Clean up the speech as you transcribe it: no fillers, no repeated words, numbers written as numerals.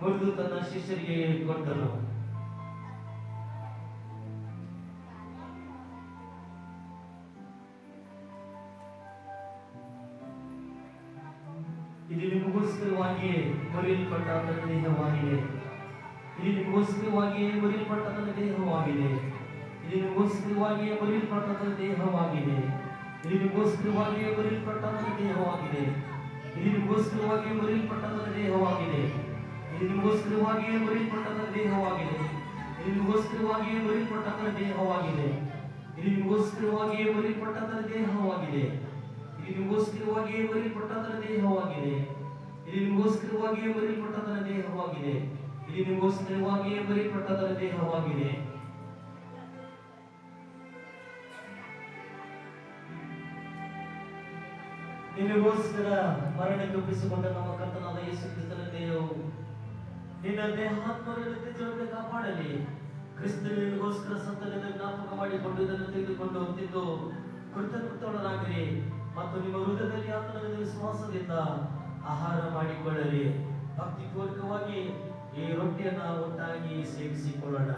ಮುರಿದು ತನ್ನ ಶಿಷ್ಯರಿಗೆ ಕೊಟ್ಟನು. ಇದು ನಿಮಗೋಸ್ಕರವಾಗಿಯೇ ಮುರಿಯಲ್ಪಟ್ಟ ನನ್ನ ದೇಹವಾಗಿದೆ. ಇದು ನಿಮಗೋಸ್ಕರವಾಗಿಯೇ ಮುರಿಯಲ್ಪಟ್ಟ ನನ್ನ ದೇಹವಾಗಿದೆ. ಇದು ನಿಮಗೋಸ್ಕರವಾಗಿಯೇ ಮುರಿಯಲ್ಪಟ್ಟ ನನ್ನ ದೇಹವಾಗಿದೆ. ಇದು ನಿಮಗೋಸ್ಕರವಾಗಿಯೇ ಮುರಿಯಲ್ಪಟ್ಟ ನನ್ನ ದೇಹವಾಗಿದೆ. ಇದು ನಿಮಗೋಸ್ಕರವಾಗಿಯೇ ಮುರಿಯಲ್ಪಟ್ಟ ನನ್ನ ದೇಹವಾಗಿದೆ. ಇದು ನಿಮಗೋಸ್ಕರವಾಗಿಯೇ ಮುರಿಯಲ್ಪಟ್ಟ ನನ್ನ ದೇಹವಾಗಿದೆ. ಇದು ನಿಮಗೋಸ್ಕರವಾಗಿಯೇ ಮುರಿಯಲ್ಪಟ್ಟ ನನ್ನ ದೇಹವಾಗಿದೆ. ಇದು ನಿಮಗೋಸ್ಕರವಾಗಿಯೇ ಮುರಿಯಲ್ಪಟ್ಟ ನನ್ನ ದೇಹವಾಗಿದೆ. ಇದು ನಿಮಗೋಸ್ಕರವಾಗಿಯೇ ಮುರಿಯಲ್ಪಟ್ಟ ನನ್ನ ದೇಹವಾಗಿದೆ. ಇದು ನಿಮಗೋಸ್ಕರವಾಗಿಯೇ ಮುರಿಯಲ್ಪಟ್ಟ ನನ್ನ ದೇಹವಾಗಿದೆ. ಇದು ನಿಮಗೋಸ್ಕರವಾಗಿಯೇ ಮುರಿಯಲ್ಪಟ್ಟ ನನ್ನ ದೇಹವಾಗಿದೆ. ನಿನಗೋಸ್ಕರ ಮರಣಕ್ಕೆ ಒಪ್ಪಿಸಿಕೊಂಡ ನಮ್ಮ ಕರ್ತನಾದ ಯೇಸು ಕ್ರಿಸ್ತನ ದೇಹವು ನಿನ್ನ ದೇಹಾತ್ಮವನ್ನು ನಿತ್ಯಜೀವನಕ್ಕೆ ಕಾಪಾಡಲಿ. ಕ್ರಿಸ್ತನಿಗೋಸ್ಕರ ಸತ್ತನೆಂದು ಜ್ಞಾಪಕ ಮಾಡಿಕೊಂಡು ಇದನ್ನು ತೆಗೆದುಕೊಂಡು ತಿಂದು ಕೃತಜ್ಞರಾಗಿರಿ ಮತ್ತು ನಿಮ್ಮ ಹೃದಯದಲ್ಲಿ ಆತನ ವಿಶ್ವಾಸದಿಂದ ಆಹಾರ ಮಾಡಿಕೊಳ್ಳಲಿ. ಭಕ್ತಿಪೂರ್ವಕವಾಗಿ ಈ ರೊಟ್ಟಿಯನ್ನು ಒಟ್ಟಾಗಿ ಸೇವಿಸಿಕೊಳ್ಳೋಣ.